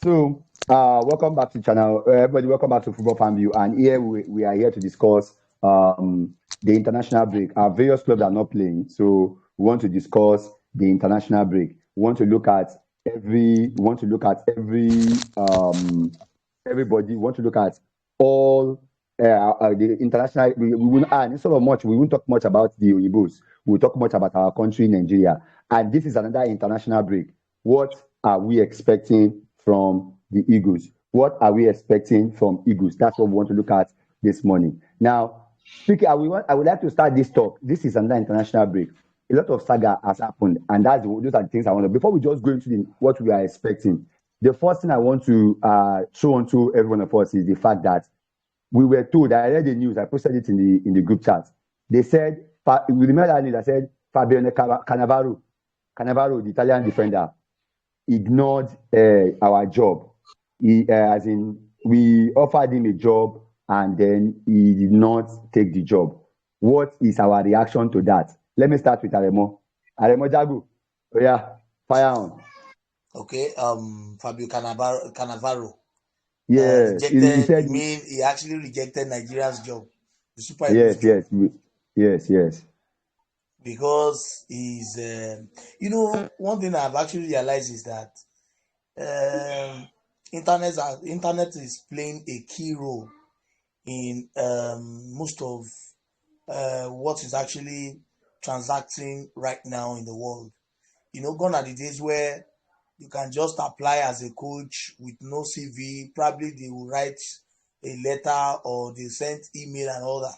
Welcome back to channel. Everybody, welcome back to Footballfanview. And here we are here to discuss the international break. Our various clubs are not playing, so we want to discuss the international break. We want to look at every. We want to look at everybody. We want to look at all the international. We will and instead of much, we won't talk much about the Oyibos. We'll talk much about our country, Nigeria. And this is another international break. What are we expecting from the Eagles? What are we expecting from Eagles? That's what we want to look at this morning. Now, speaking, I would like to start this talk. This is another international break. A lot of saga has happened, and those are the things I want to. Before we just go into what we are expecting, the first thing I want to show on to every one of us is the fact that we were told. I read the news. I posted it in the group chat. They said, we remember that news. I said Fabian Canavaro, the Italian defender, ignored our job. As in, we offered him a job and then he did not take the job. What is our reaction to that? Let me start with Aremo. Aremo Jagu. Oh yeah, fire on. Okay, Fabio Cannavaro Yes, he rejected. said. You mean he actually rejected Nigeria's job, the Super Yes, Eagles job, yes. because he's. One thing I've actually realized is that um, internet is playing a key role in most of what is actually transacting right now in the world. Gone are the days where you can just apply as a coach with no CV. Probably they will write a letter or they send email and all that.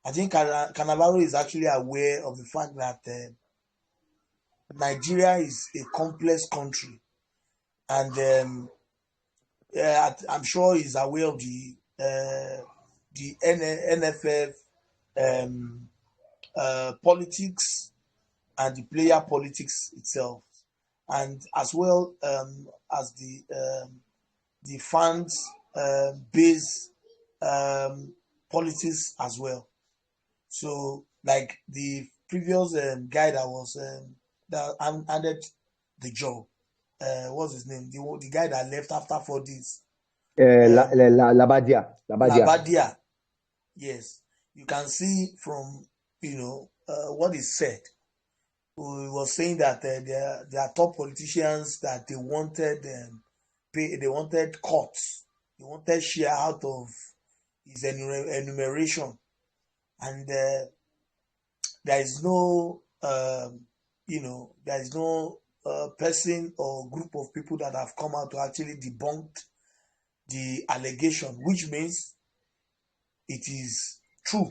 I think Cannavaro is actually aware of the fact that Nigeria is a complex country, and I'm sure he's aware of the NFF um, politics and the player politics itself, and as well as the fans base politics as well. So, like the previous guy that was that handed the job, what's his name? The guy that left after 4 days, um, Labadia. Labadia. Yes, you can see from what is said. We was saying that there are top politicians that they wanted they wanted cuts, they wanted share out of his enumeration, and there is no there is no person or group of people that have come out to actually debunk the allegation, which means it is true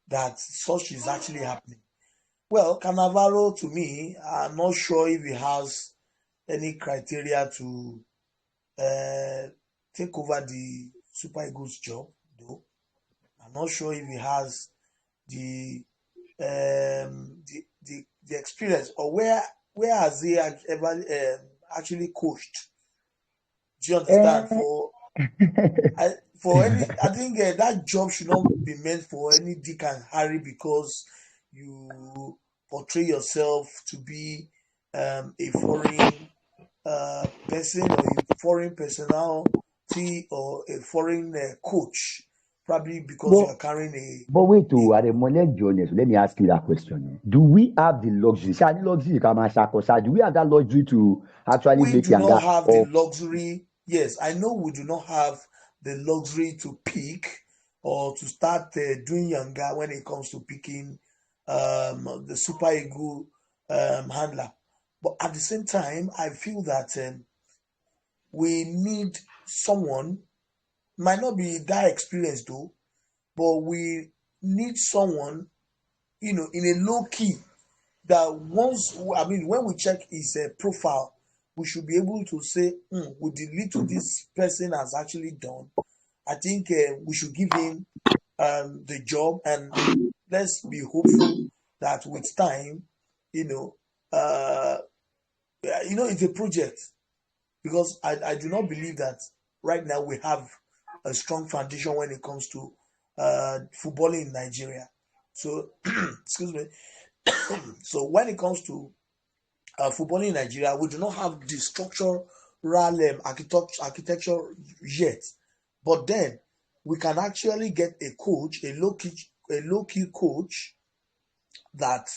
that such is actually happening. Well, Cannavaro, to me, I'm not sure if he has any criteria to uh, take over the Super Eagles job, though. I'm not sure if he has the the experience, or where has he ever actually coached. Do you understand? Eh, For any, I think that job should not be meant for any Dick and Harry, because you portray yourself to be a foreign person, or a foreign personality, or a foreign coach, probably because you but are carrying a. but wait, a Aremo, let's be honest. Let me ask you that question. Do we have the luxury? Shall the luxury come and shakosa? Do we have that luxury to actually we make do not yanga? have the Or luxury. Yes, I know we do not have the luxury to pick or to start doing younger when it comes to picking the Super Eagle handler. But at the same time, I feel that we need someone, might not be that experienced though, but we need someone, in a low key, that once, I mean, when we check his profile, we should be able to say, with the little this person has actually done, I think we should give him the job, and let's be hopeful that with time, you know, uh, it's a project, because I do not believe that right now we have a strong foundation when it comes to footballing in Nigeria. So, excuse me. So when it comes to footballing in Nigeria, we do not have the structure architecture yet. But then we can actually get a coach, a low key coach that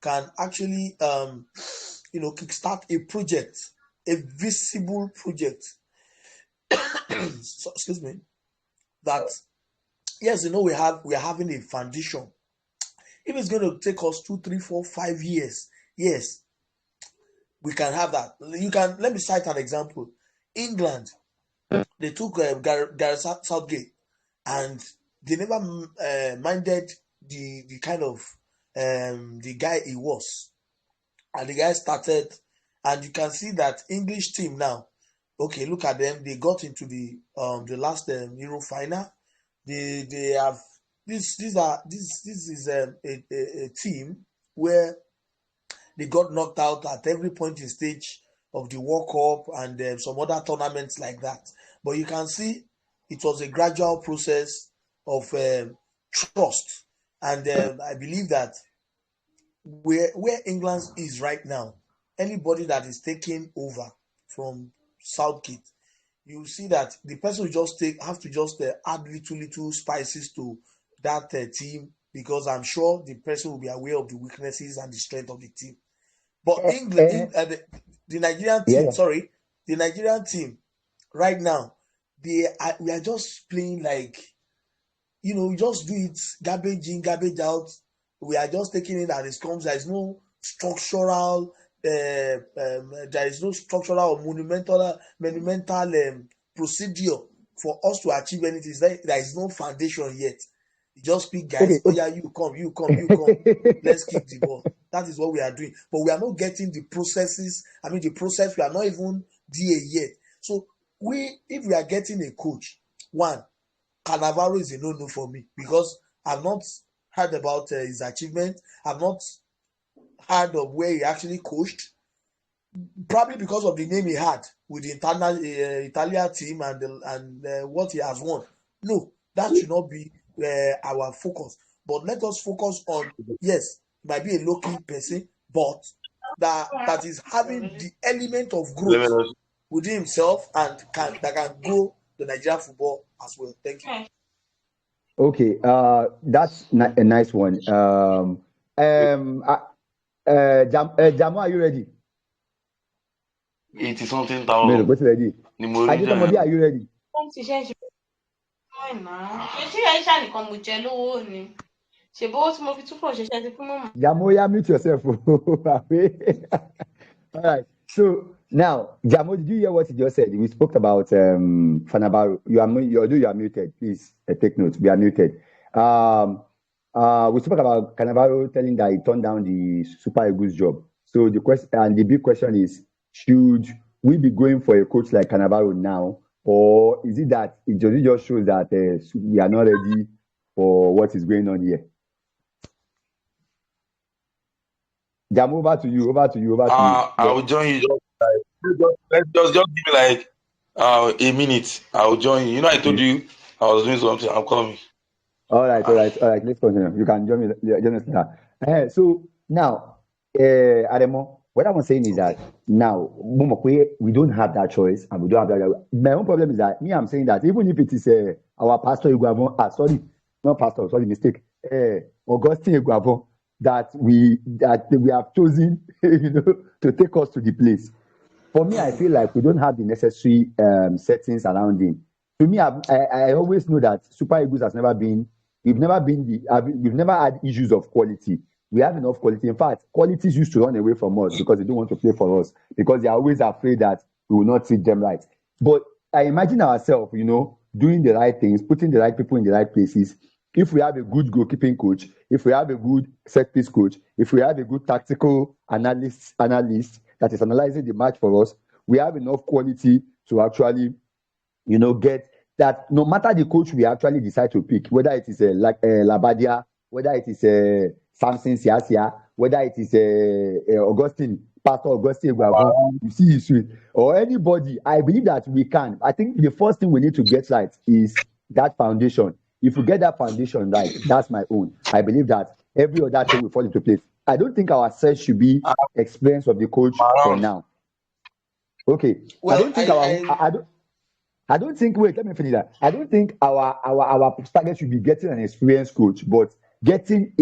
can actually kickstart a project, a visible project. So, excuse me. That yes, we are having a foundation. If it's going to take us 2, 3, 4, 5 years, yes, we can have that. Let me cite an example. England, they took Gareth Southgate, and they never minded the kind of the guy he was, and the guy started, and you can see that English team now. Okay, look at them. They got into the last Euro final. They have this. This is a team where they got knocked out at every point in stage of the World Cup and some other tournaments like that. But you can see it was a gradual process of trust, and I believe that where England is right now, anybody that is taking over from Southgate, you see that the person will just have to just add little spices to that team, because I'm sure the person will be aware of the weaknesses and the strength of the team. But the Nigerian Yeah, team, yeah. sorry, the Nigerian team right now, we are just playing like, we just do it garbage in, garbage out. We are just taking it as it comes. There is no structural, or monumental procedure for us to achieve anything. There is no foundation yet. You just speak, Okay, guys. Oh yeah, you come, you come, you come. Let's kick the ball. That is what we are doing. But we are not getting the processes. I mean, the process, we are not even there yet. So if we are getting a coach, one, Canavaro is a no-no for me, because I've not heard about his achievement. I've not heard of where he actually coached. Probably because of the name he had with the Italian team and what he has won. No, that should not be our focus. But let us focus on, yes, it might be a low-key person, but that is having the element of growth within himself and that can grow the Nigerian football as well. Thank you. Okay, that's a nice one. Jamo, are you ready? 80 something Melo, thousand. what's ready? Ni mo rí Adesomobi, are jẹ́. you ready? wọ́n ti ṣe é ṣe fún ọ̀nà ṣé aisha nìkan mo jẹ lówó ni ṣèbówó tí mo fi túbọ̀ ṣiṣẹ́ ti fún mọ́mọ́. Jamo, yeah, mute yourself. All right. So now, Jamo, did you hear what he just said? We spoke about Fanabaro. Although you are muted, please take note. We are muted. We spoke about Canavaro telling that he turned down the Super Eagles job. So the question and the big question is, should we be going for a coach like Canavaro now, or is it that it just shows that we are not ready for what is going on here? Jam, over to you. I will join you. Just give me like a minute. I will join you. I told you I was doing something. I'm coming. All right. Let's continue. You can join us now. So now, Ademo, what I'm saying is that now we don't have that choice, and we don't have that. My own problem is that I'm saying that even if it is our pastor Iguavon, mistake, Augustine Iguavon, that we have chosen, to take us to the place. For me, I feel like we don't have the necessary settings around him. To me, I always know that Super Eagles has never been. We've never had issues of quality. We have enough quality. In fact, qualities used to run away from us because they don't want to play for us, because they are always afraid that we will not treat them right. But I imagine ourselves, doing the right things, putting the right people in the right places. If we have a good goalkeeping coach, if we have a good set piece coach, if we have a good tactical analyst that is analyzing the match for us, we have enough quality to actually, get that. No matter the coach we actually decide to pick, whether it is Labadia, whether it is Samson Siasia, whether it is Pastor Augustine Guavon, you see history, or anybody, I believe that we can. I think the first thing we need to get right is that foundation. If we get that foundation right, that's my own. I believe that every other thing will fall into place. I don't think our search should be experience of the coach for now. Okay. I Well, don't think I don't think. Wait, let me finish that. I don't think our target should be getting an experienced coach, but getting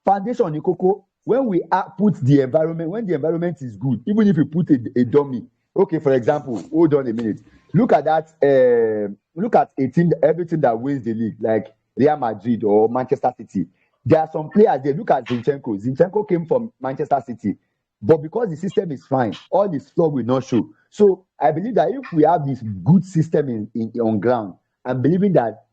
foundation on Ikoko. When we put the environment, when the environment is good, even if you put a dummy. Okay, for example, hold on a minute. Look at that. Look at a team, every team that wins the league, like Real Madrid or Manchester City. There are some players there. Look at Zinchenko. Zinchenko came from Manchester City. But because the system is fine, all this flaw will not show. So I believe that if we have this good system on ground, I'm believing that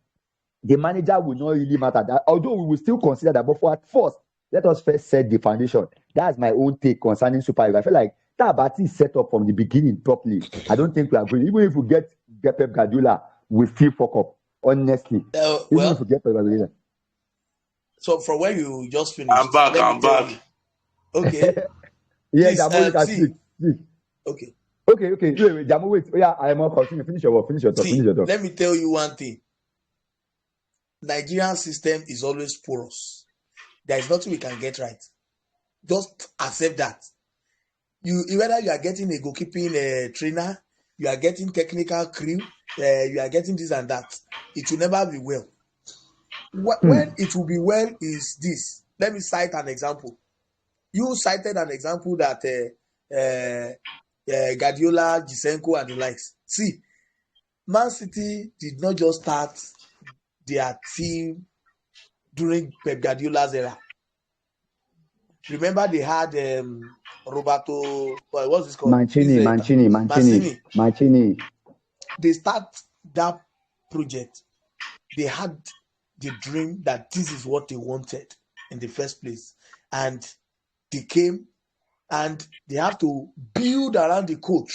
the manager will not really matter. That although we will still consider that, but for at first, let us first set the foundation. That's my own take concerning Super Eagles. I feel like that Abati is set up from the beginning properly. I don't think we are going. Even if we get Pep Guardiola, we still fuck up. Honestly, even if we get Pep Guardiola. So from where you just finished, I'm back. let me I'm tell back. you. Okay, Yeah, please, Jamo, you can see. speak. Okay, Okay. Wait, Jamo, wait. Oh, yeah, I am on. Continue. Finish your work. Finish your talk. Finish see. your talk. Let me tell you one thing. Nigerian system is always porous. There is nothing we can get right. Just accept that. Whether you are getting a goalkeeping trainer, you are getting technical crew, you are getting this and that, it will never be well. When it will be well is this. Let me cite an example. You cited an example that Guardiola, Gisenko, and the likes. See, Man City did not just start their team during Pep Guardiola's era. Remember, they had Roberto, what's this called? Mancini. They start that project. They had the dream that this is what they wanted in the first place. And they came and they have to build around the coach.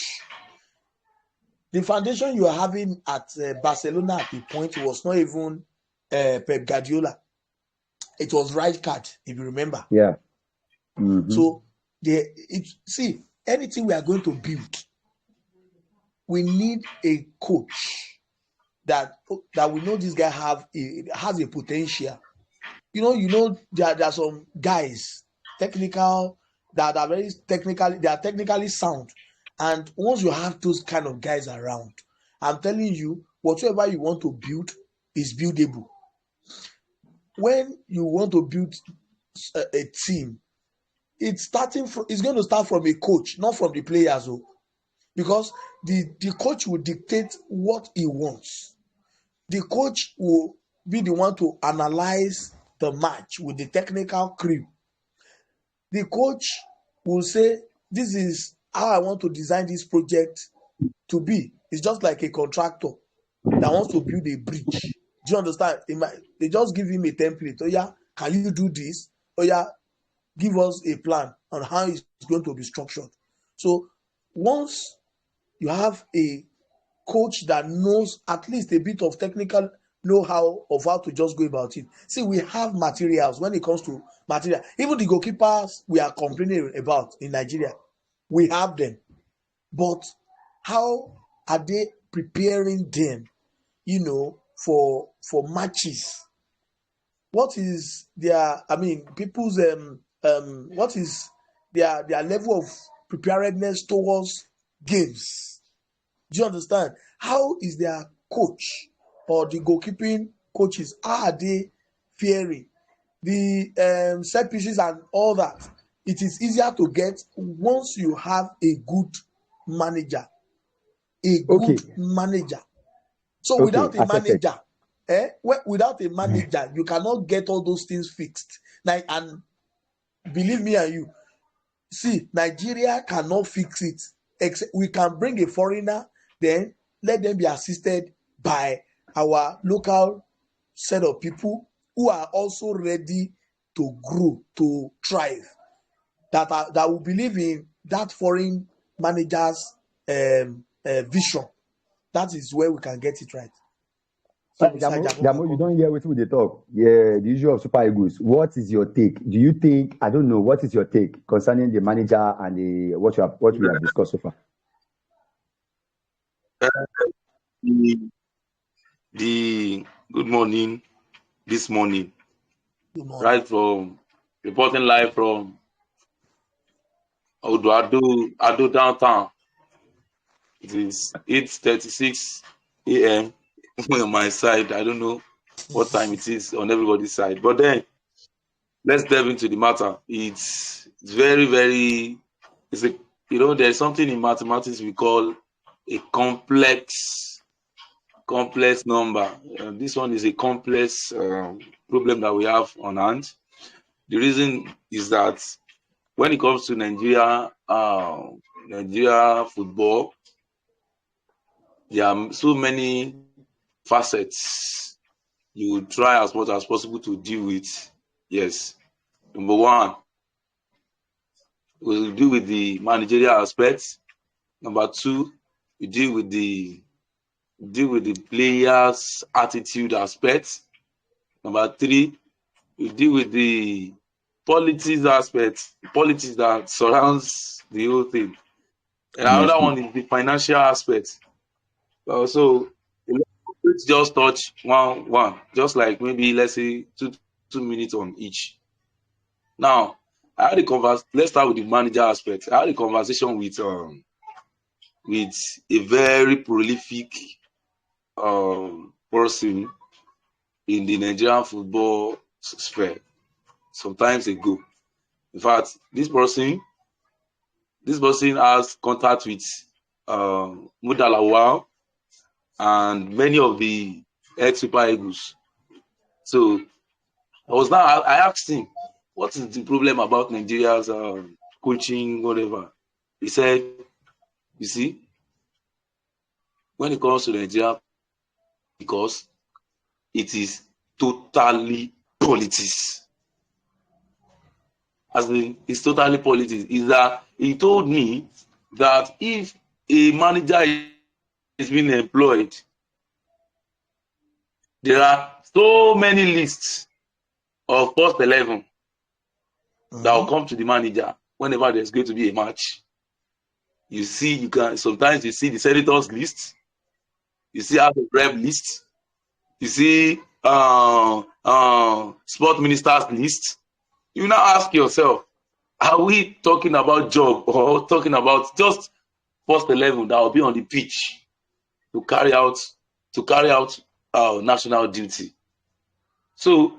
The foundation you are having at Barcelona at the point was not even Pep Guardiola. It was Rijkaard, if you remember. Yeah. Mm-hmm. So see, anything we are going to build, we need a coach that we know this guy has a potential. You know there are some guys technical that are very technically, they are technically sound, and once you have those kind of guys around, I'm telling you, whatever you want to build is buildable. When you want to build a team, it's going to start from a coach, not from the players, because the coach will dictate what he wants. The coach will be the one to analyze the match with the technical crew. The coach will say, this is how I want to design this project to be. It's just like a contractor that wants to build a bridge. Do you understand? They just give him a template. Oh yeah, can you do this? Oh yeah, give us a plan on how it's going to be structured. So once you have a coach that knows at least a bit of technical know-how of how to just go about it. See, we have materials when it comes to material. Even the goalkeepers we are complaining about in Nigeria, we have them. But how are they preparing them, for matches? What is their, people's what is their level of preparedness towards games? Do you understand? How is their coach or the goalkeeping coaches, how are they faring? The set pieces and all that. It is easier to get once you have a good manager. So without a manager, without a manager, you cannot get all those things fixed. Like, and believe me and you, see, Nigeria cannot fix it. Except we can bring a foreigner, then let them be assisted by our local set of people who are also ready to grow, to thrive, that will believe in that foreign manager's vision. That is where we can get it right. So, Jamo, you don't hear what they talk. Yeah, the issue of Super Eagles. What is your take? Do you think, I don't know, what is your take concerning the manager and what we have discussed so far? The good morning, this morning. Good morning. Right from reporting live from Ado downtown. It is 8:36 a.m. on my side. I don't know what time it is on everybody's side. But then let's delve into the matter. It's very, very, there's something in mathematics we call a complex number. This one is a complex problem that we have on hand. The reason is that when it comes to Nigeria football, there are so many facets you will try as much as possible to deal with. Yes. Number one, we'll deal with the managerial aspects. Number two, we deal with the players' attitude aspects. Number three, we deal with the politics aspects, politics that surrounds the whole thing. And another one is the financial aspect. So let's just touch one, just like maybe let's say two minutes on each. Now, let's start with the manager aspect. I had a conversation with a very prolific person in the Nigerian football sphere some times ago. In fact, this person has contact with Mudalawal and many of the ex-Super Eagles. So I asked him, what is the problem about Nigeria's coaching, whatever? He said, you see, when it comes to Nigeria, because it is totally politics. As in, it's totally politics. Is that he told me that if a manager is being employed, there are so many lists of first 11 that will come to the manager whenever there's going to be a match. Sometimes you see the senators list, you see House of Rep list, you see sport ministers list. You now ask yourself, are we talking about job or talking about just first 11 that will be on the pitch to carry out national duty? So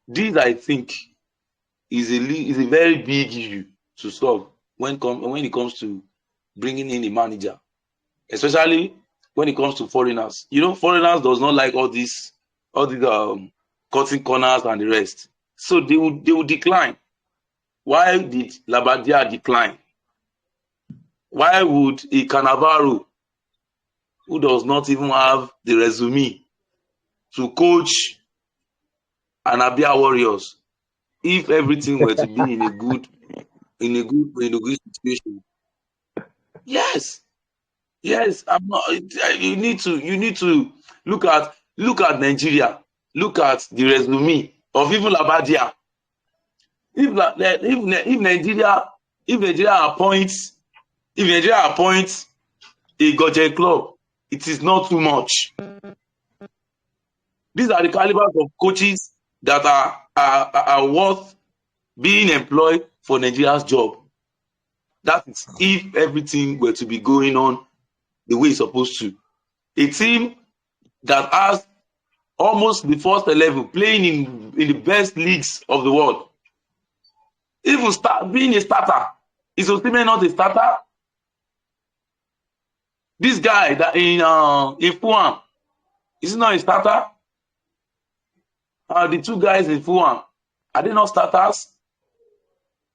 this, I think, is a very big issue to solve when it comes to bringing in a manager, especially when it comes to foreigners. Foreigners does not like all these cutting corners and the rest. So they will decline. Why did Labadia decline? Why would a Canavaro, who does not even have the resume to coach an Abia Warriors, if everything were to be in a good situation? Yes. I'm not. You need to look at Nigeria. Look at the resume of even Labadia. If Nigeria appoints a Goje club, it is not too much. These are the calibers of coaches that are worth being employed for Nigeria's job. That is if everything were to be going on the way it's supposed to. A team that has almost the first 11 playing in the best leagues of the world. Even being a starter. Is Osimhen not a starter? This guy that in Fulham, is he not a starter? The two guys in Fulham, are they not starters?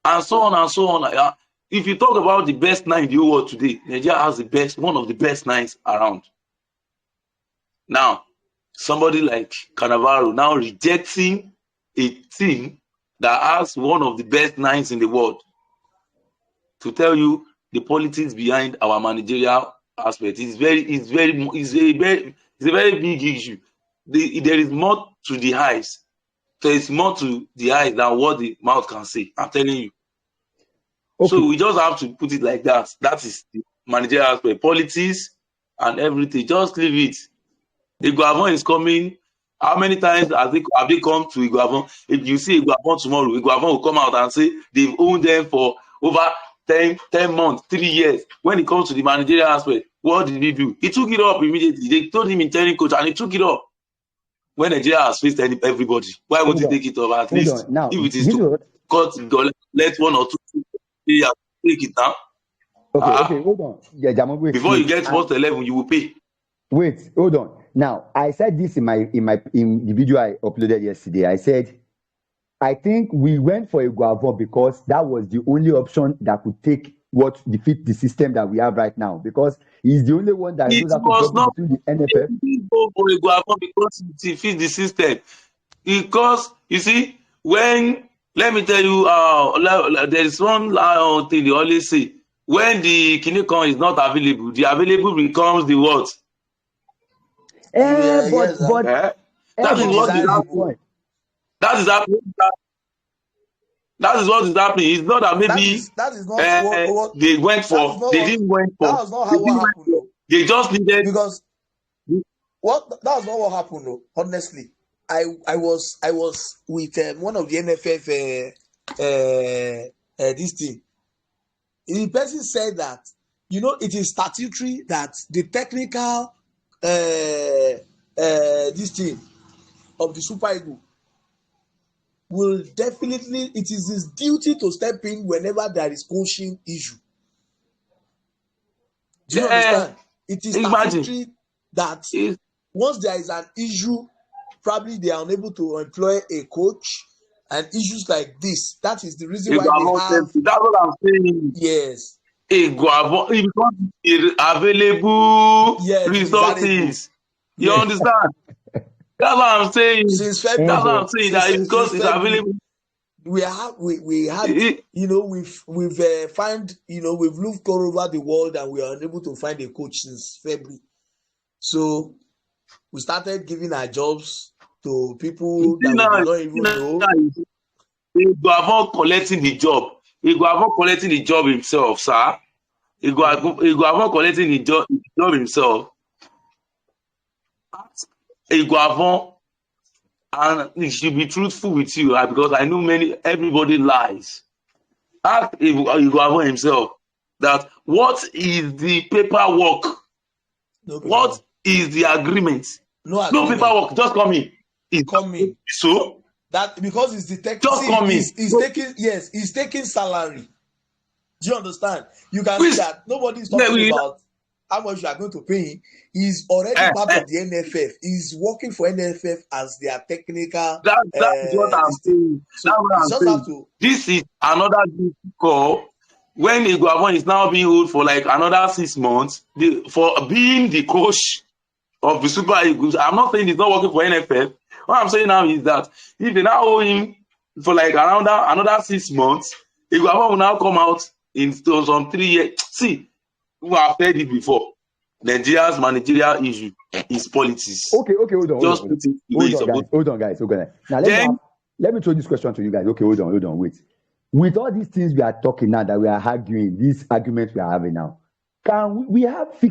And so on and so on. If you talk about the best 9 in the whole world today, Nigeria has one of the best 9s around. Now, somebody like Canavaro now rejecting a team that has one of the best 9s in the world. To tell you the politics behind our managerial aspect is a very big issue. There is more to the eyes. There is more to the eyes than what the mouth can say. I'm telling you. Okay. So we just have to put it like that. That is the managerial aspect. Politics and everything. Just leave it. Iguavon is coming. How many times have they come to Iguavon? If you see Iguavon tomorrow, Iguavon will come out and say they've owned them for over 10 months, 3 years. When it comes to the managerial aspect, what did he do? He took it up immediately. They told him interim coach, and he took it up. When Nigeria has faced everybody, why would he take it up? At least Now, if it is to cut, let one or two players take it down. Okay, hold on. Yeah, wait, before you get first 11, you will pay. Wait, hold on. Now, I said this in the video I uploaded yesterday. I said, I think we went for a Guavon because that was the only option that could defeat the system that we have right now. Because he's the only one that knows how to drop between the NFF. He didn't go for a Guavon because it defeats the system. Because you see, when let me tell you, there is one thing they always say: when the Kinikon is not available, the available becomes the what? That is what is happening. That is happening. That is what is happening. It's not that maybe that is not what they went for. They didn't went for. That was not what happened. They just needed because that was not what happened. Though. Honestly, I was with one of the NFF this thing. The person said that it is statutory that the technical this thing of the Super Eagle will definitely, it is his duty to step in whenever there is coaching issue. Do you understand? It is statutory that once there is an issue, probably they are unable to employ a coach, and issues like this. That is the reason why they have. That's what I'm saying. Yes. Available resources. You understand? That's what I'm saying. Since February, that's what I'm saying. That because it's available. We had we've found we've looked all over the world and we are unable to find a coach since February. So we started giving our jobs to people that we don't even know. He go avoid collecting the job. He go avoid collecting the job himself, sir. He go avoid collecting the job himself. He go avoid, and he should be truthful with you, because I know everybody lies. Ask he go avoid himself that what is the paperwork? What is the agreement? No paperwork. Just come in. So that because it's the tech. Just come in. He's taking salary. Do you understand? You can see that nobody is talking about how much you are going to pay him. He's already part of the NFF. He's working for NFF as their technical. That is what I'm saying. So that's what I'm saying. This is another call. When Iguavon is now being held for like another 6 months for being the coach of the Super Eagles. I'm not saying he's not working for NFF. What I'm saying now is that if they now owe him for like around another 6 months, Iguavon will now come out in some 3 years. See, we have heard it before. Nigeria's managerial issue is politics. Okay, hold on, guys. Now let me throw this question to you guys. Okay, hold on, wait. With all these things we are talking now, that we are arguing, these arguments we are having now, we have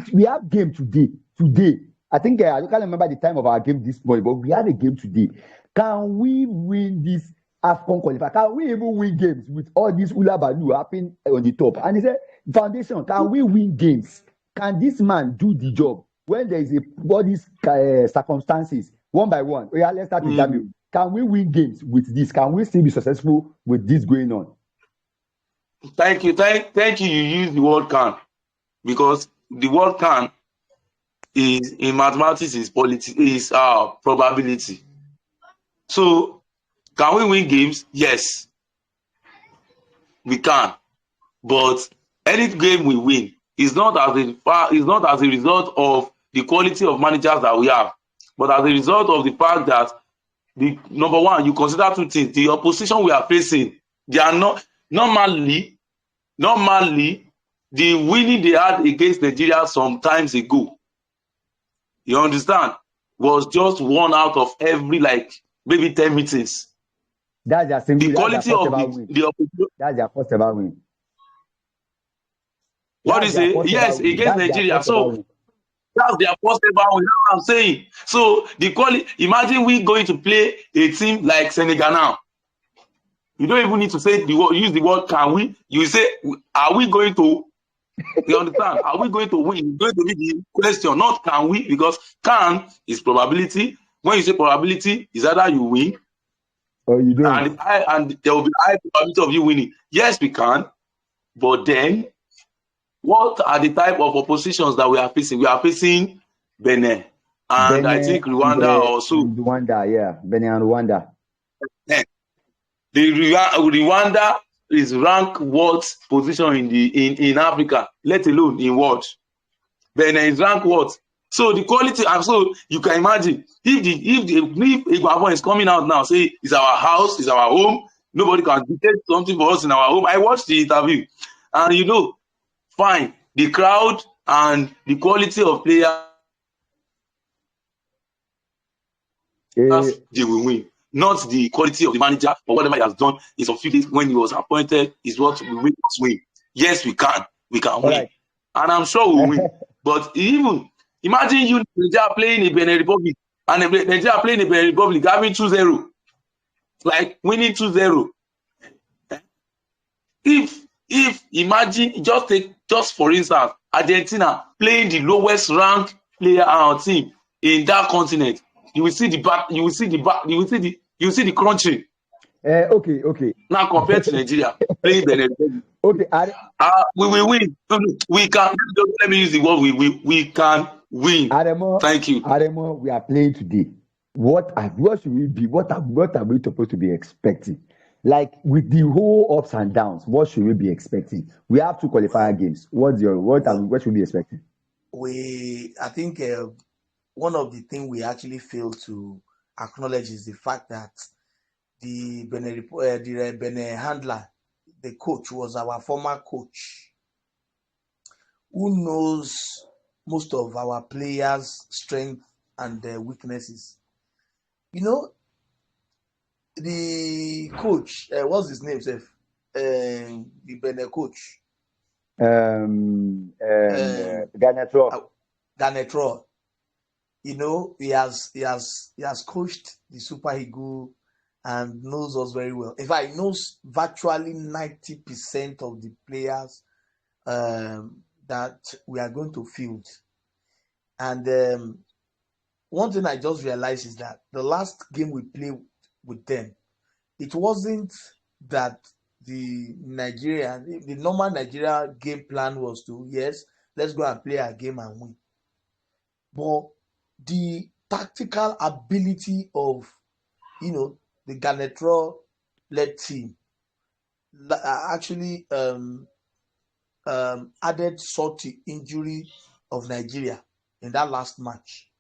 game today. I think I can't remember the time of our game this morning, but we have a game today. Can we win this AFCON qualifier? Can we even win games with all this hula baloo happening on the top? And he said, foundation, can we win games? Can this man do the job when there is all these circumstances one by one? Yeah, let's start with W. Can we win games with this? Can we still be successful with this going on? Thank you. You use the word can, because the word can is in mathematics is probability. So can we win games? Yes, we can. But any game we win is not as a result of the quality of managers that we have, but as a result of the fact that the number one, you consider two things. The opposition we are facing, they are not normally the winning they had against Nigeria some times ago, you understand, was just one out of every maybe 10 meetings. That's their single. The quality of the opposition. That's their first ever win. What is it? Yes, against Nigeria. So that's their first ever win. That's what I'm saying. So the quality. Imagine we going to play a team like Senegal now. You don't even need to say the word, use the word can we. You say, are we going to? You understand? Are we going to win? It's going to be the question, not can we, because can is probability. When you say probability, is either you win Or you don't. and there will be high probability of you winning. Yes, we can, but then what are the type of oppositions that we are facing? We are facing Benin and I Benin think Rwanda also. and Rwanda, yeah. Benin and Rwanda. The Rwanda is ranked what position in Africa, let alone in what? Benin is ranked what? So the quality, and so you can imagine if Iguabon is coming out now, say it's our house, it's our home, nobody can dictate something for us in our home. I watched the interview, and fine, the crowd and the quality of players, they will win. Not the quality of the manager or whatever he has done in some few days when he was appointed is what will make us win. Yes, we can win, right. and I'm sure we'll win. But even imagine you Nigeria playing in Benin Republic and Nigeria playing in Benin Republic having 2-0, like winning 2-0. If imagine just for instance Argentina playing the lowest ranked player on our team in that continent, you will see the crunching. Okay. Now compared to Nigeria playing Benin Republic. Okay, we will win. We can. Let me use the word we can win. Ademo, Thank you. Ademo, we are playing today. What should we be? What are we supposed to be expecting? Like with the whole ups and downs, what should we be expecting? We have 2 qualifier games. What should we be expecting? I think one of the things we actually fail to acknowledge is the fact that the Benin handler, the coach, was our former coach, who knows most of our players' strengths and weaknesses. The coach, what's his name, Seth? The Benin coach. Garnetro. He has coached the Super Eagle and knows us very well. In fact, he knows virtually 90% of the players that we are going to field. And one thing I just realized is that the last game we played with them, it wasn't that the normal Nigeria game plan was to, yes, let's go and play a game and win. But the tactical ability of, the Garnetro-led team actually added salt to injury of Nigeria in that last match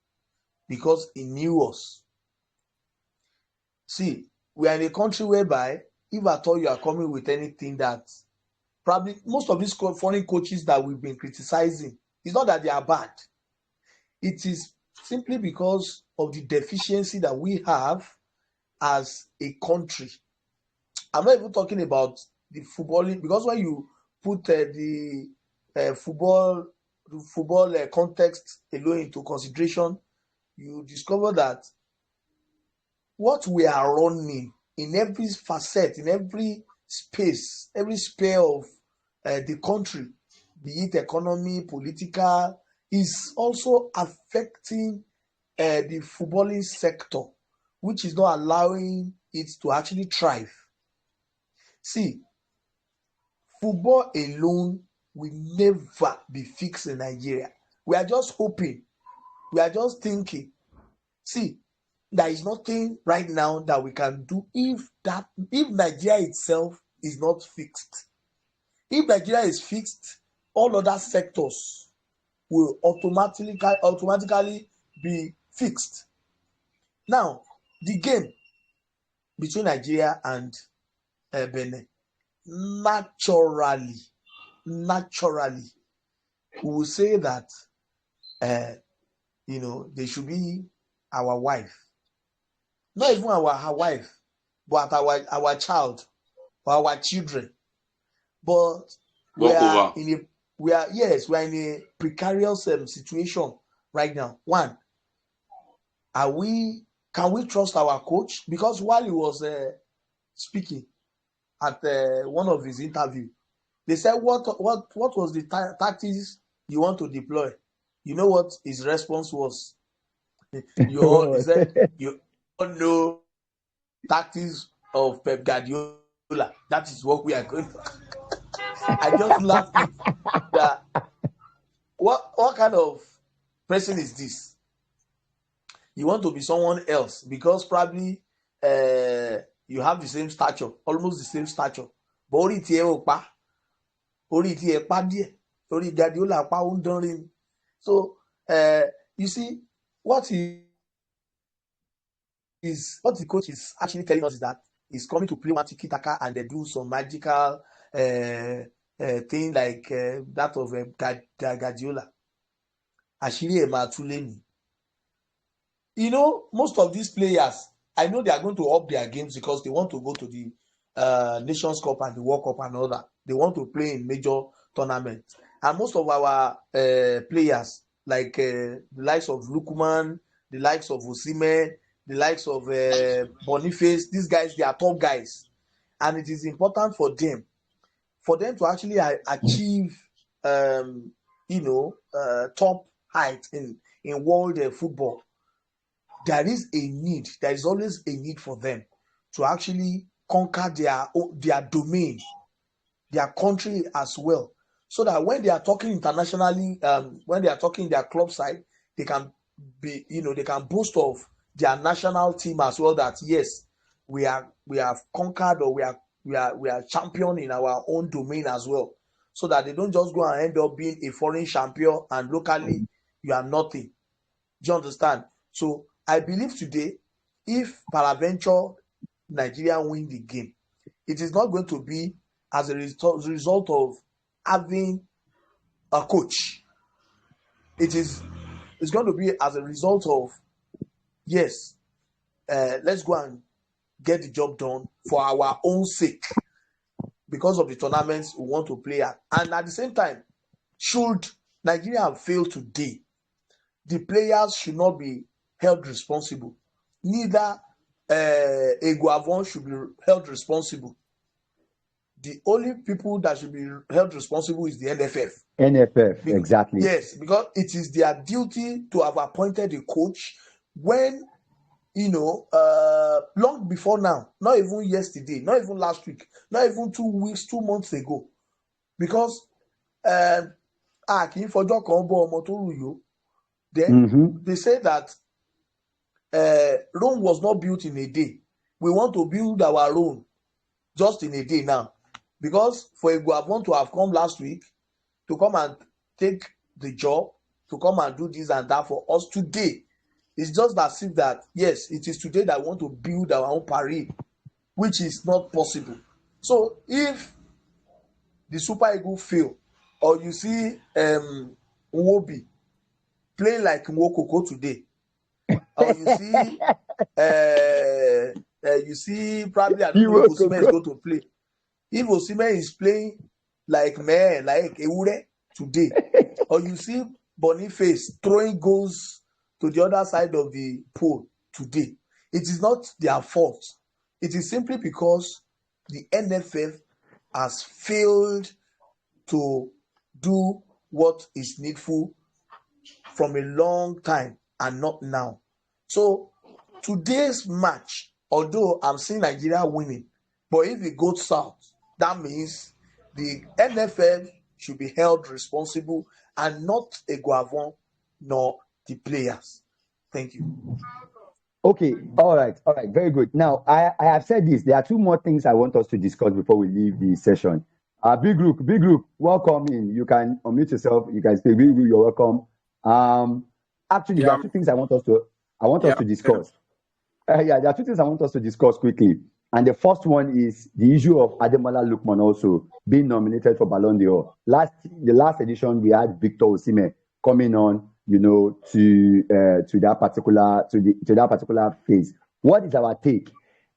because he knew us. See, we are in a country whereby if at all you are coming with anything that probably most of these foreign coaches that we've been criticizing, it's not that they are bad. It is simply because of the deficiency that we have as a country. I'm not even talking about the footballing, because when you put the football context alone into consideration, you discover that what we are running in every facet, in every space, every sphere of the country, be it economy, political, is also affecting the footballing sector, which is not allowing it to actually thrive. See, football alone will never be fixed in Nigeria. We are just hoping. We are just thinking. See, there is nothing right now that we can do if Nigeria itself is not fixed. If Nigeria is fixed, all other sectors will automatically be fixed. Now, the game between Nigeria and Benin, naturally, we will say that they should be our wife. Not even our wife, but our child or our children. But we are in a precarious situation right now. One, can we trust our coach? Because while he was speaking, at one of his interview. They said, what was the tactics you want to deploy? You know what his response was? He said, you all know tactics of Pep Guardiola. That is what we are going to. I just laughed it. That what kind of person is this? You want to be someone else because probably you have the same stature, almost the same stature. But orí tí ẹ ò pa, orí tí ẹ pa díẹ̀, orí Guardiola pa ó ń dán rí ni. So you see what the coach is actually telling us is that he's coming to play one tiki-taka and they do some magical thing like that of Guardiola. Àṣírí ẹ̀ máa tú lẹ́nu. You know, most of these players, I know they are going to up their games because they want to go to the Nations Cup and the World Cup and all that. They want to play in major tournaments. And most of our players, like the likes of Lukman, the likes of Osimhen, the likes of Boniface, these guys, they are top guys. And it is important for them to actually achieve, top height in world football. There is always a need for them to actually conquer their domain, their country as well, so that when they are talking internationally, when they are talking their club side, they can be, they can boast of their national team as well, that yes, we have conquered, or we are champion in our own domain as well, so that they don't just go and end up being a foreign champion and locally you are nothing. Do you understand? So I believe today, if peradventure Nigeria win the game, it is not going to be as a result of having a coach. It's going to be as a result of, yes, let's go and get the job done for our own sake, because of the tournaments we want to play at. And at the same time, should Nigeria have failed today, the players should not be held responsible. Neither Eguavon should be held responsible. The only people that should be held responsible is the NFF. Exactly. Yes, because it is their duty to have appointed a coach when, long before now, not even yesterday, not even last week, not even 2 weeks, 2 months ago. Because then they say that Rome was not built in a day. We want to build our own just in a day now. Because for Eguavon to have come last week, to come and take the job, to come and do this and that for us today, it's just as if that, yes, it is today that we want to build our own Paris, which is not possible. So if the Super Eagles fail, or you see Nwobi playing like Nwokoko today, or you see probably I don't know if Osimhen is going to play. If Osimhen is playing like Ewure today, or you see Boniface throwing goals to the other side of the pool today, it is not their fault. It is simply because the NFF has failed to do what is needful from a long time and not now. So today's match, although I'm seeing Nigeria winning, but if it goes south, that means the NFF should be held responsible and not Eguavon nor the players. Thank you. Okay, all right, very good. Now, I have said this. There are 2 more things I want us to discuss before we leave the session. Big group, welcome in. You can unmute yourself. You can say, Big group, you're welcome. Actually, there are 2 things I want us to discuss. There are 2 things I want us to discuss quickly. And the first one is the issue of Ademola Lookman also being nominated for Ballon d'Or. The last edition, we had Victor Osimhen coming on, to that particular phase. What is our take?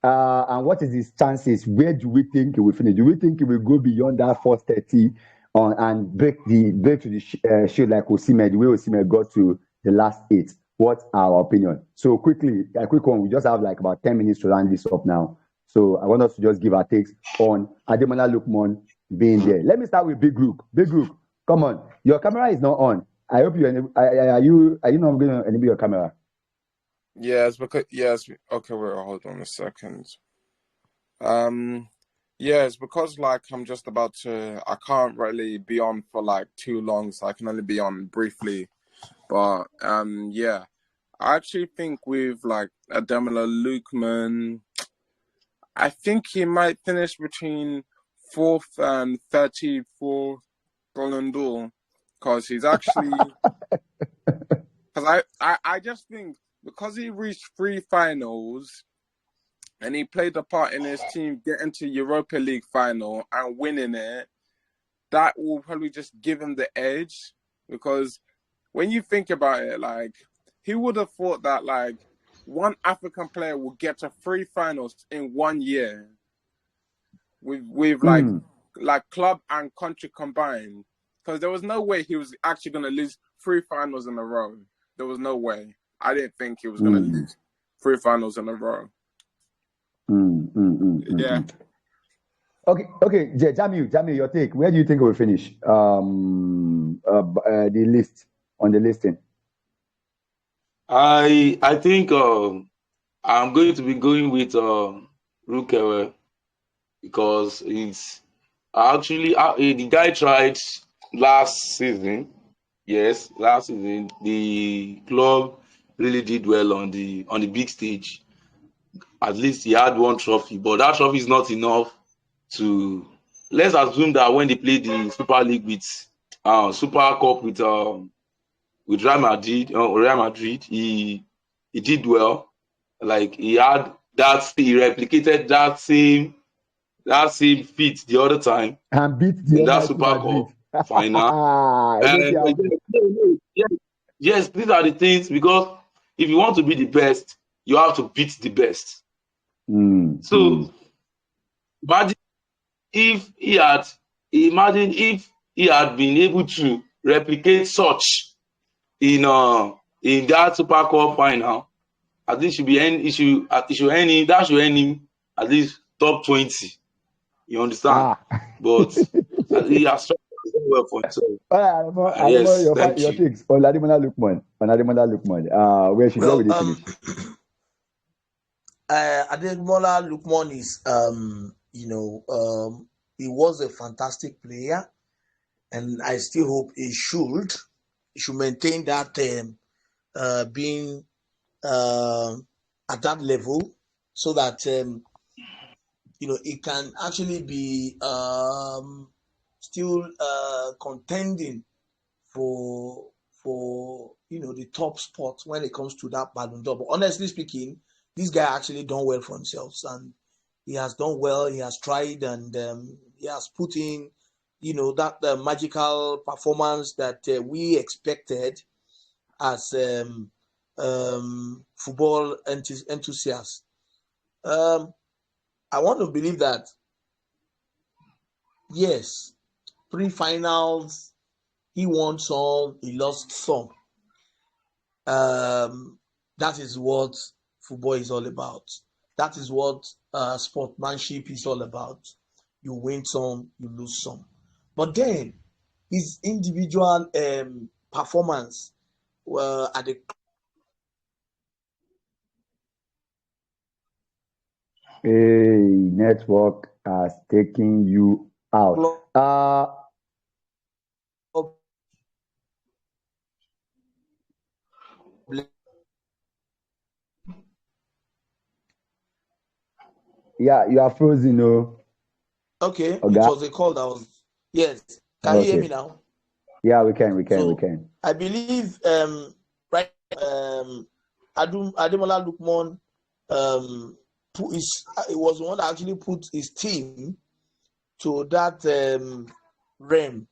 And what is his chances? Where do we think he will finish? Do we think he will go beyond that 430 and break to the shield like Osimhen, the way Osimhen got to the last 8? What's our opinion? So quickly, a quick one. We just have like about 10 minutes to round this up now. So I want us to just give our takes on Ademola Lookman being there. Let me start with Big Group. Big Group, come on. Your camera is not on. I hope you are you not going to enable your camera? Yes, because okay, wait, hold on a second. Yes, because like I'm just about to, I can't really be on for like too long, so I can only be on briefly. But yeah, I actually think with like Ademola Lookman, I think he might finish between 4th and 34th Ballon d'Or, because he's actually, because I just think because he reached 3 finals. And he played a part in his team getting to Europa League final and winning it. That will probably just give him the edge, because when you think about it, like, he would have thought that like one African player will get to 3 finals in 1 year with like club and country combined, because there was no way he was actually going to lose 3 finals in a row. There was no way. I didn't think he was going to lose 3 finals in a row. Yeah. Okay. Jamiu, your take. Where do you think we'll finish? The list on the listing. I think I'm going to be going with Rukewe, because it's actually the guy tried last season. Yes, last season the club really did well on the big stage. At least he had 1 trophy, but that trophy is not enough to. Let's assume that when they played the Super League with Super Cup with Real Madrid, he did well. Like he replicated that same feat the other time And beat the in that Almighty Super Madrid. Cup final. Yes, these are the things, because if you want to be the best, you have to beat the best. So imagine if he had been able to replicate such in that Super Cup final. At least should earn him at least top 20. You understand? But he has done well for himself. Yes, thank Your you. takes on Ademola Lookman. Where will they finish? Ademola Lookman is, he was a fantastic player, and I still hope he should maintain that being at that level, so that it can actually be still contending for the top spot when it comes to that Ballon d'Or. But honestly speaking, this guy actually done well for himself, and he has done well. He has tried, and he has put in that magical performance that we expected as football enthusiasts. I want to believe that, yes, pre-finals, he won some, he lost some. That is what football is all about. That is what sportsmanship is all about. You win some, you lose some. But then his individual performance at the Network has taken you out. Yeah, you are frozen, no? Okay, it was a call that was. Yes. Can you hear me now? Yeah, we can. I believe right Ademola Lookman it was the one that actually put his team to that realm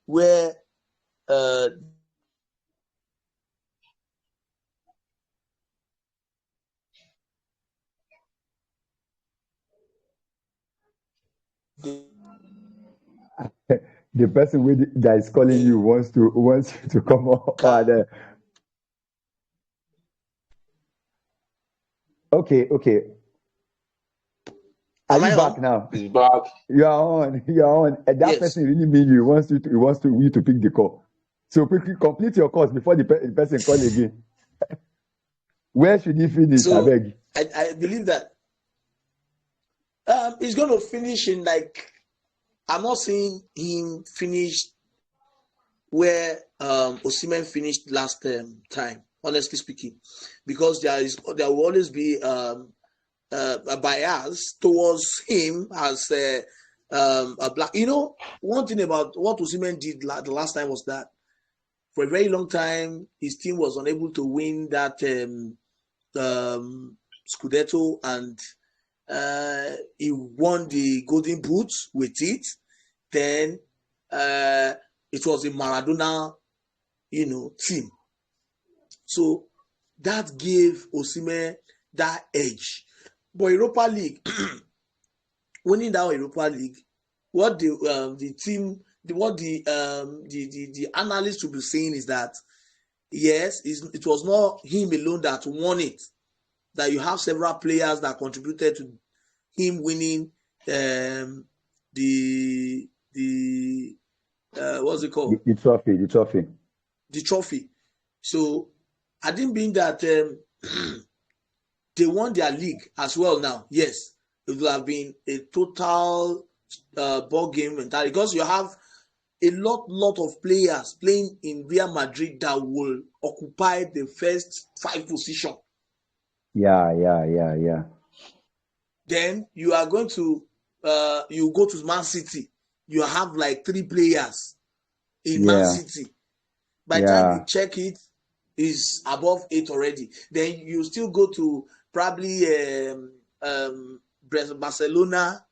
where the person that is calling you wants you to come up. Okay. Are Am you I back on? now? He's back. You are on. You are on. And that Yes. person really mean you. He wants you to pick the call. So quickly complete your course before the person call again. Where should he finish? I So beg. I believe that he's going to finish in like, I'm not saying him finish where Osimhen finished last time, honestly speaking, because there will always be a bias towards him as a black. You know, one thing about what Osimhen did the last time was that for a very long time his team was unable to win that Scudetto, and he won the Golden Boot with it. Then it was a Maradona, team. So that gave Osimhen that edge. But Europa League, winning that Europa League, what the team, what the analysts will be saying is that yes, it was not him alone that won it. That you have several players that contributed to him winning the what's it called? The trophy. The trophy. So I didn't mean that they won their league as well now. Yes, it will have been a total ball game mentality because you have a lot of players playing in Real Madrid that will occupy the first 5 position. Yeah. Then you are going to you go to Man City. You have like 3 players in Man City. By the time you check it, is above 8 already. Then you still go to probably Barcelona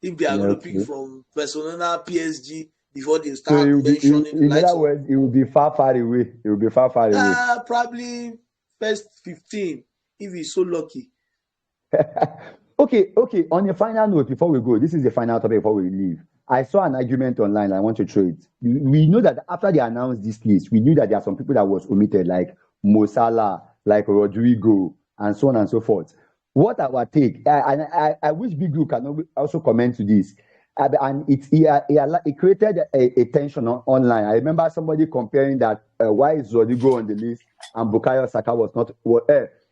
if they are going to pick from Barcelona, PSG before they start mentioning the in likes other words, it will be far away. It will be far away. Probably first 15 if he's so lucky. Okay. On a final note, before we go, this is the final topic before we leave. I saw an argument online. I want to throw it. We know that after they announced this list, we knew that there are some people that was omitted, like Mo Salah, like Rodrigo, and so on and so forth. What our take? I wish Big Group can also comment to this. And it created a tension online. I remember somebody comparing that why is Rodrigo on the list and Bukayo Saka was not.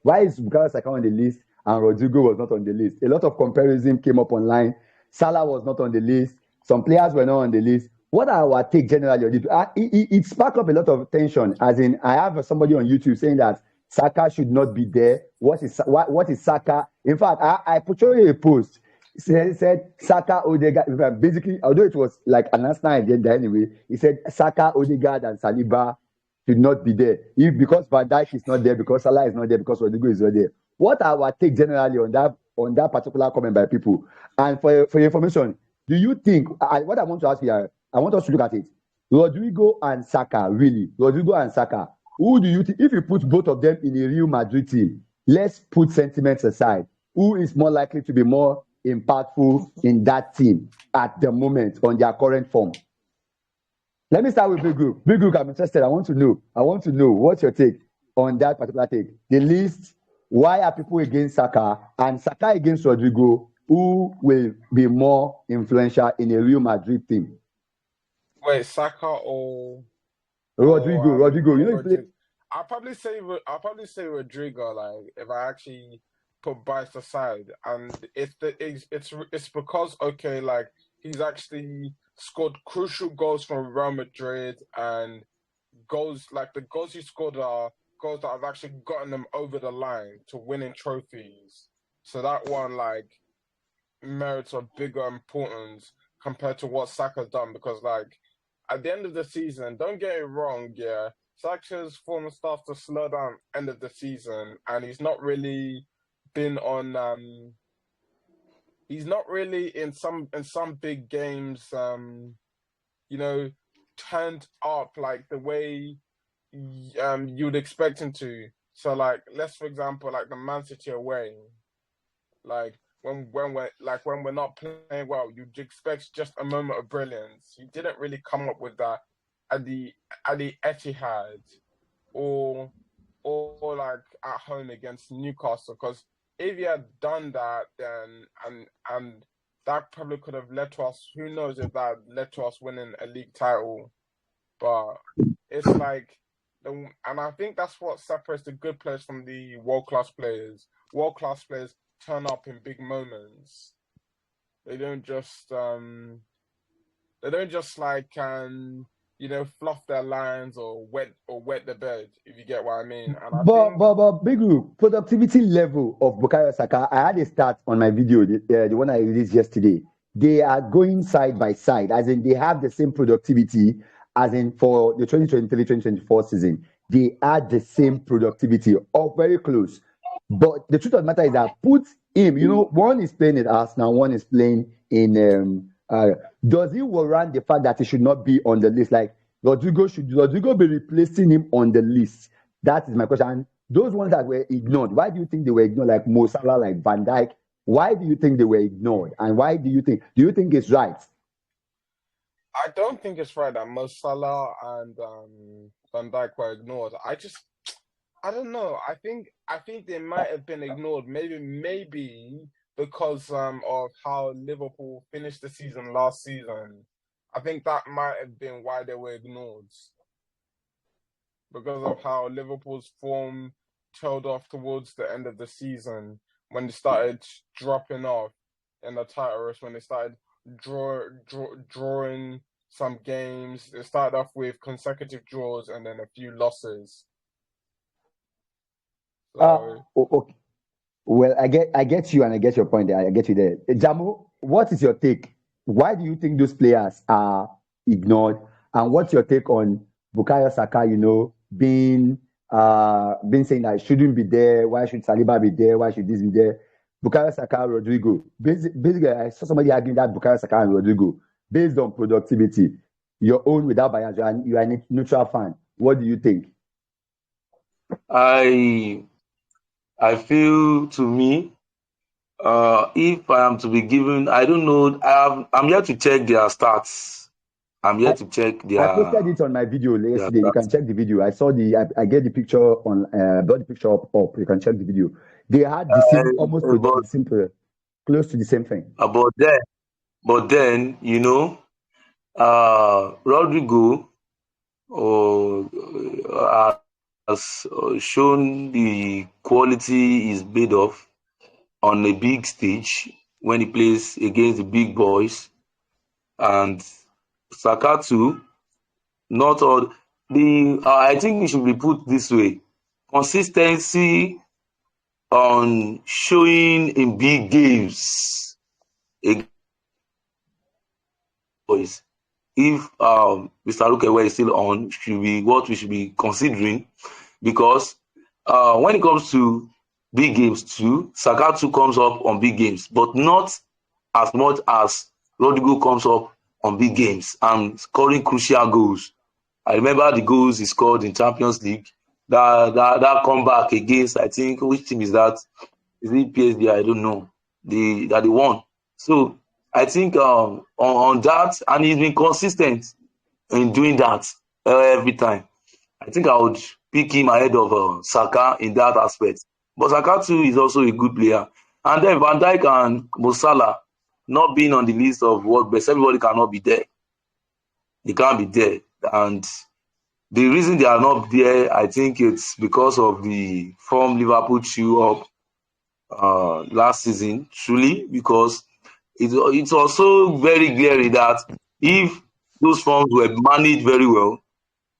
Why is Bukayo Saka on the list and Rodrigo was not on the list? A lot of comparison came up online. Salah was not on the list. Some players were not on the list. What are our take generally on it? It sparked up a lot of tension. As in, I have somebody on YouTube saying that Saka should not be there. What is Saka? In fact, I put a post. He said Saka, Odegaard. Basically, although it was like an national agenda anyway, he said Saka, Odegaard, and Saliba should not be there. Because Van Dijk is not there, because Salah is not there, because Rodrigo is not there. What are our take generally on that particular comment by people? And for your information, do you think what I want to ask you? I want us to look at it. Rodrigo and Saka, who do you think, if you put both of them in a Real Madrid team, let's put sentiments aside, who is more likely to be more impactful in that team at the moment on their current form? Let me start with Big Group. Big Group, I'm interested. I want to know what's your take on that particular take. The list, why are people against Saka and Saka against Rodrigo? Who will be more influential in a Real Madrid team? Wait, Saka or Rodrigo? You know, Rodrigo. I'll probably say Rodrigo. Like, if I actually put bias aside, and it's because like he's actually scored crucial goals from Real Madrid, and goals like the goals he scored are goals that have actually gotten them over the line to winning trophies. So that one like merits of bigger importance compared to what Saka's done, because like at the end of the season, don't get it wrong, Saka's form starts to slow down end of the season, and he's not really been on he's not really in some big games turned up like the way you'd expect him to. So like, let's for example like the Man City away, like when we're not playing well, you'd expect just a moment of brilliance. He didn't really come up with that at the Etihad or like at home against Newcastle, because if he had done that, then and that probably could have led to us. Who knows if that led to us winning a league title? But it's like, and I think that's what separates the good players from the world-class players. World-class players turn up in big moments. They don't just like fluff their lines or wet the bed, if you get what I mean. And I think But Big Group, productivity level of Bukayo Saka, I had a stat on my video, the one I released yesterday. They are going side by side, as in they have the same productivity as in for the 2023-2024 season. They are the same productivity, or very close. But the truth of the matter is that put him, one is playing in Arsenal, one is playing in. Does he warrant the fact that he should not be on the list? Like should Rodrigo be replacing him on the list? That is my question. And those ones that were ignored, why do you think they were ignored? Like Mo Salah, like Van Dijk. Why do you think they were ignored? And why do you think it's right? I don't think it's right that Mo Salah and Van Dijk were ignored. I don't know. I think they might have been ignored. Maybe because of how Liverpool finished the season last season. I think that might have been why they were ignored. Because of how Liverpool's form tailed off towards the end of the season, when they started dropping off in the title race, when they started drawing some games. They started off with consecutive draws and then a few losses. So, Okay. Well, I get you, and I get your point there. I get you there. Jamo, what is your take? Why do you think those players are ignored? And what's your take on Bukayo Saka? Being saying that it shouldn't be there. Why should Saliba be there? Why should this be there? Bukayo Saka, Rodrigo. Basically, I saw somebody arguing that Bukayo Saka and Rodrigo, based on productivity, your own without bias, and you are a neutral fan. What do you think? I feel, to me, if I am to be given, I don't know. I'm yet to check their stats. I'm yet to check their. I posted it on my video yesterday. You can check the video. I get the picture on. Brought the picture up. You can check the video. They had the same, almost the same, close to the same thing. But then Rodrigo has shown the quality is made of on a big stage when he plays against the big boys, and Saka too. Not all I think it should be put this way: consistency on showing in big games against boys. If Mr. Lukewe is still on, should be what we should be considering, because when it comes to big games too, Saka too comes up on big games, but not as much as Rodrigo comes up on big games and scoring crucial goals. I remember the goals he scored in Champions League. That comeback against, I think, which team is that? Is it PSG? I don't know. They won. So I think on that, and he's been consistent in doing that every time. I think I would pick him ahead of Saka in that aspect. But Saka too is also a good player. And then Van Dijk and Mo Salah not being on the list of world best, everybody cannot be there. They can't be there. And the reason they are not there, I think it's because of the form Liverpool chew up last season, truly, because it's also very glaring that if those forms were managed very well,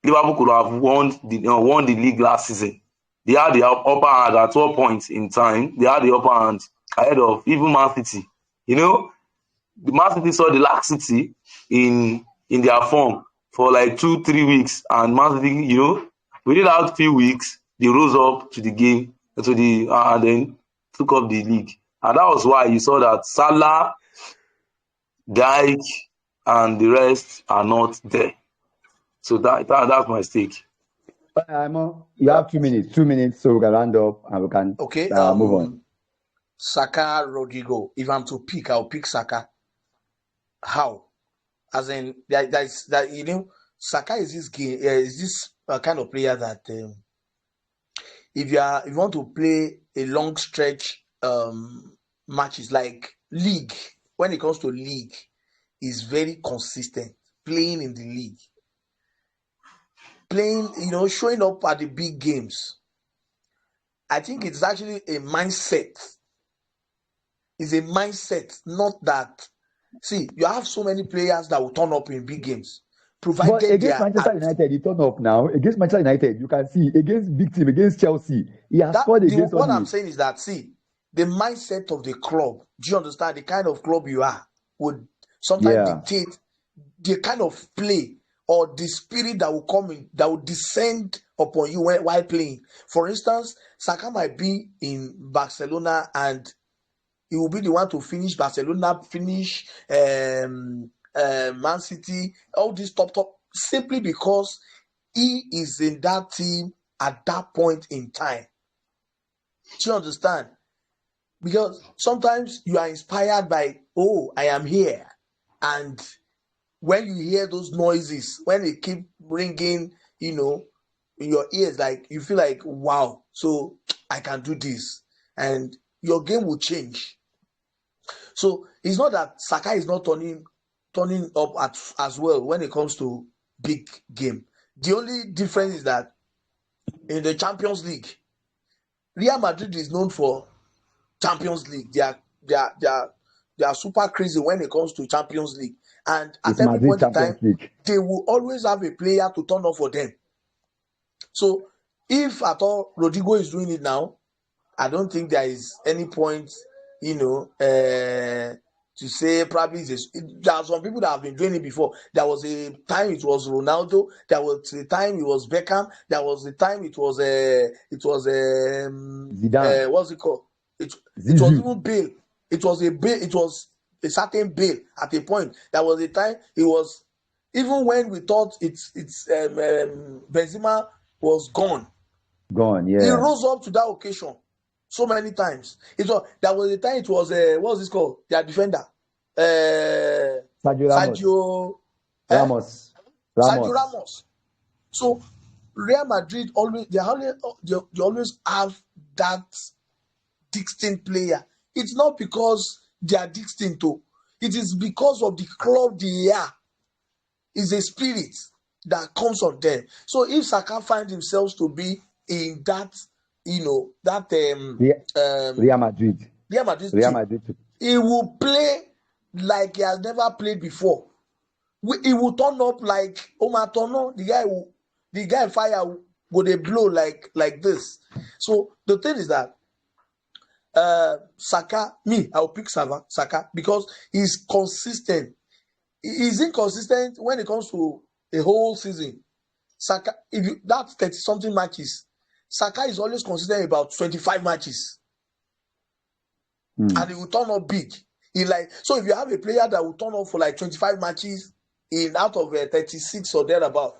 Liverpool could have won the league last season. They had the upper hand at 12 points in time. They had the upper hand ahead of even Man City. The Man City saw the laxity in their form for like 2-3 weeks, and Man City, within that few weeks, they rose up to the game, and then took up the league. And that was why you saw that Salah, Dijk, and the rest are not there. So that's my stake. You have 2 minutes. 2 minutes, so we can round up and we can move on. Saka, Rodrigo. If I'm to pick, I'll pick Saka. How? As in, Saka is this kind of player that if you want to play a long stretch matches like league. When it comes to league, is very consistent playing in the league, playing, showing up at the big games. I think it's actually a mindset. It's a mindset, not that. See, you have so many players that will turn up in big games, But provided they against are Manchester at United, he turned up now. Against Manchester United, you can see against big team, against Chelsea, he has that. scored against all What I'm the. saying is that, see, the mindset of the club. Do you understand? The kind of club you are would sometimes Yeah, dictate the kind of play or the spirit that will come in, that will descend upon you while playing. For instance, Saka might be in Barcelona and he will be the one to finish Barcelona, finish Man City, all these top, simply because he is in that team at that point in time. Do you understand? Because sometimes you are inspired by, oh, I am here. And when you hear those noises, when they keep ringing, in your ears, like you feel like, wow, so I can do this. And your game will change. So it's not that Saka is not turning up as well when it comes to big game. The only difference is that in the Champions League, Real Madrid is known for Champions League. They are super crazy when it comes to Champions League. And at it's every Madrid point in Champions time, League. they will always have a player to turn up for them. So if at all Rodrigo is doing it now, I don't think there is any point, to say probably there are some people that have been doing it before. There was a time it was Ronaldo. There was a time it was Beckham. There was a time it was Zidane, what's it called? It was Zizou. even Bale. It was a Bale. It was a certain Bale at a point. There was a time it was, even when we thought Benzema was gone, Gone, he yeah. rose up to that occasion so many times. There was a time it was what's this called? Their defender, Sergio Ramos, Sergio, Ramos, Sergio Ramos. Ramos. So Real Madrid they always have that distinct player. It's not because they are distinct, though. It is because of the club they are. It's a spirit that comes on them. So if Saka finds himself to be in that, Real Madrid, Real Madrid Real team, Madrid. he will play like he has never played before. He will turn up like Omar Tono. The guy fire will they blow like this. So the thing is that Saka, I'll pick Saka because he's consistent. He's inconsistent when it comes to a whole season. Saka, that's 30 something matches, Saka is always consistent about 25 matches. And he will turn up big. So if you have a player that will turn up for like 25 matches in out of 36 or thereabout,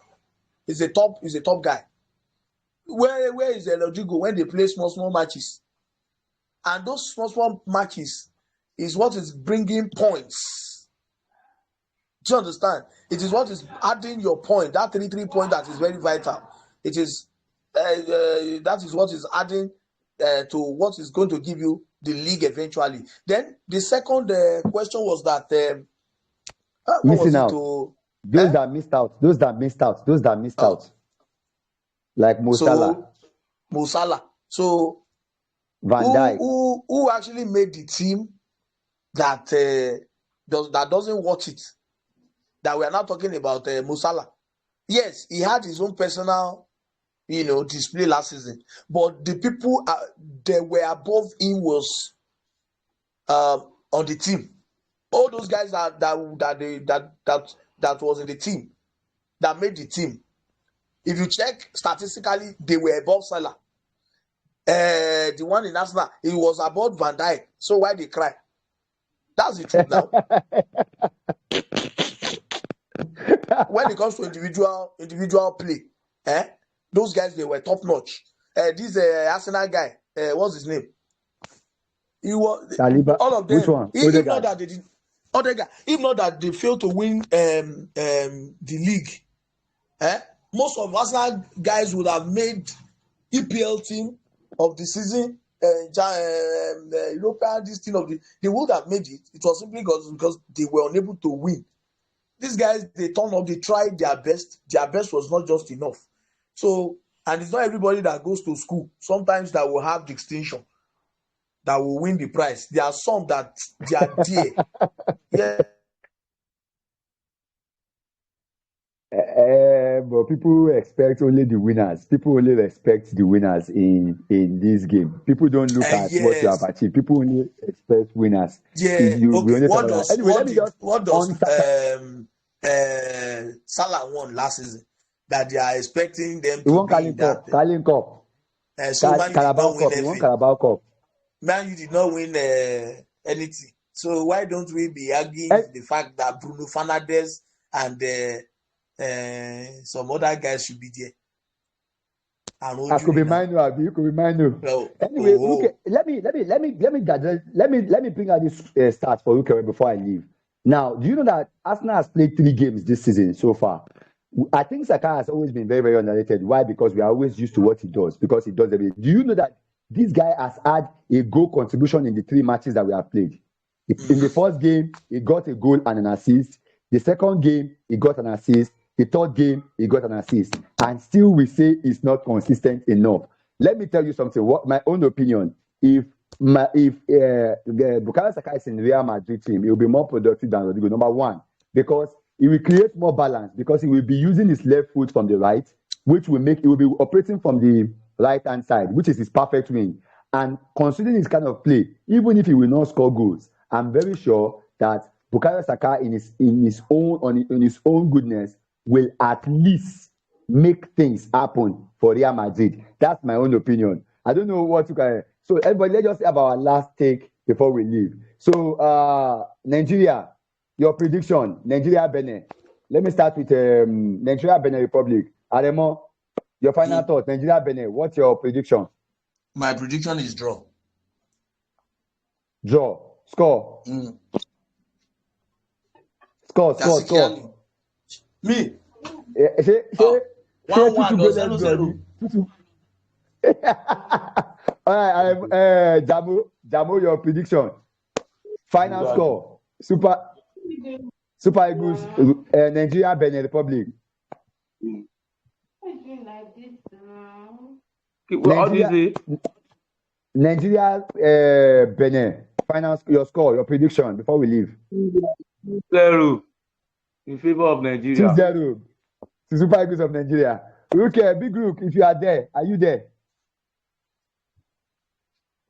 is a top guy. Where is Rodrigo when they play small matches? And those small matches is what is bringing points. Do you understand? It is what is adding your point. That 3 point that is very vital. It is that is what is adding to what is going to give you the league eventually. Then the second question was that what was Missing it? out. Those that missed out. Like Mo Salah, Mo Salah. So Van Dijk. who actually made the team that doesn't watch it? That we are not talking about Mo Salah. Yes, he had his own personal, display last season, but the people that were above him was on the team. All those guys that was in the team, that made the team. If you check statistically, they were above Salah. The one in Arsenal, he was above Van Dijk. So why they cry? That's the truth now. When it comes to individual play, those guys, they were top notch. This Arsenal guy, what's his name? He was Saliba. all of them. Which one? If not that they did, if not that they failed to win the league, most of Arsenal guys would have made EPL team of the season European this thing of they would have made it. It was simply because they were unable to win. These guys, they turned up, they tried their best. Their best was not just enough. So, and it's not everybody that goes to school. Sometimes that will have distinction, that will win the prize. There are some that they are there. Yeah. But people expect only the winners. People only respect the winners in this game. People don't look at what you have Yes. achieved. People only expect winners. Yeah. We Okay. only talk about that. Anyway, let me just What on does Saka. Salah won last season that they are expecting them He to won be in that? Carling Cup, So Man U did Carabao not win Cup. He won anything. Carabao Cup. Man U did not win anything. So why don't we be arguing Eh, the fact that Bruno Fernandes and some other guys should be there? And I could be Ojuni now. Manu, Abi. You could be Manu. Oh, Anyway, oh, look. Let me bring out this stats for Luke before I leave. Now, do you know that Arsenal has played 3 games this season so far? I think Saka has always been very, very underrated. Why? Because we are always used to what he does. Because he does everything. Do you know that this guy has had a goal contribution in the 3 matches that we have played? In the first game, he got a goal and an assist. The second game, he got an assist. The third game, he got an assist. And still we say it's not consistent enough. Let me tell you something. What my own opinion, if Bukayo Saka is in Real Madrid team, he will be more productive than Rodrigo. Number one, because he will create more balance, because he will be using his left foot from the right, which will make he will be operating from the right hand side, which is his perfect wing. And considering his kind of play, even if he will not score goals, I'm very sure that Bukayo Saka in his own goodness will at least make things happen for Real Madrid. That's my own opinion. I don't know what you can. So everybody, let's just have our last take before we leave. So Nigeria, your prediction, Nigeria Benin. Let me start with Nigeria Benin Republic. Aremo, your final thought, Nigeria Benin. What's your prediction? My prediction is draw. Draw. Score. Score. Me. All 1-1 or 0-0. right, Jamo, your prediction. Final score. Super Eagles, Nigeria, Benin Republic. What do you say? Nigeria, Benin. Final, your score, your prediction before we leave. 2-0 in favor of Nigeria. 2-0 to Super Eagles of Nigeria. Okay, Big Rook, if you are there, are you there?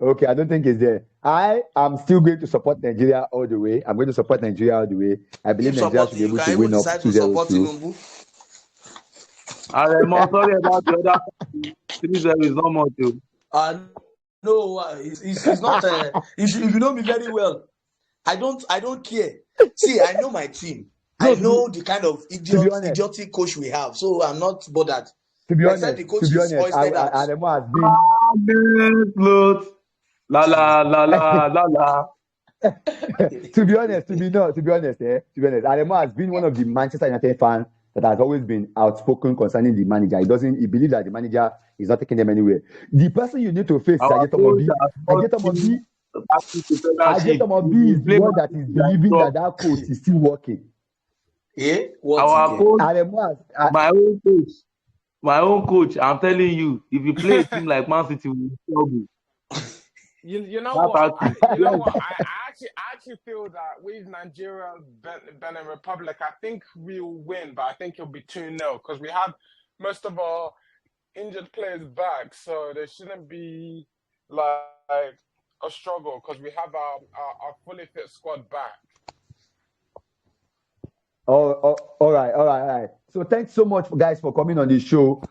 Okay, I don't think he's there. I am still going to support Nigeria all the way. I'm going to support Nigeria all the way. I believe Nigeria should be able to win up 2-0. I'm sorry about the other 3-0 is not much. No, it's not. If you know me very well, I don't care. See, I know my team. I know the kind of idiotic coach we have, so I'm not bothered. To be honest, Aremo has been. La. To be honest, Aremo has been one of the Manchester United fans that has always been outspoken concerning the manager. He believes that the manager is not taking them anywhere. The person you need to face is Ajetomobi. Ajetomobi is the one that is believing that coach is still working. Our coach, my own coach, I'm telling you, if you play a team like Man City, we will struggle. You know what? I actually feel that with Nigeria, Benin Republic, I think we'll win, but I think it'll be 2-0 because we have most of our injured players back, so there shouldn't be like a struggle because we have our fully fit squad back. All right. So thanks so much, guys, for coming on the show.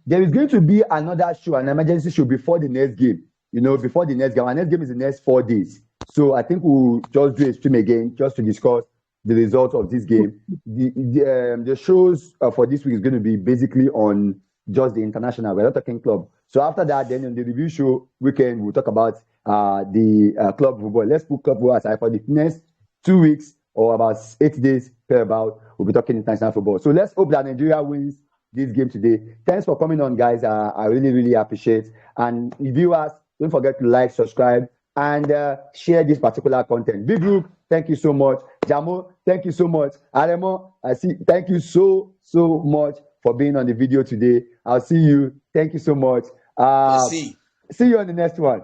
There is going to be another show, an emergency show before the next game. Before the next game. Our next game is the next 4 days. So I think we'll just do a stream again just to discuss the results of this game. The shows for this week is going to be basically on just the international. We're not talking club. So after that, then on the review show weekend, we'll talk about the club football. Let's put club football aside for the next 2 weeks or about 8 days per about. We'll be talking international football. So let's hope that Nigeria wins this game today. Thanks for coming on, guys. I really, really appreciate. And viewers, Don't forget to like, subscribe, and share this particular content. Big Luke, thank you so much. Jamo, thank you so much. Aremo, thank you so much for being on the video today. I'll see you. Thank you so much. Merci. See you on the next one.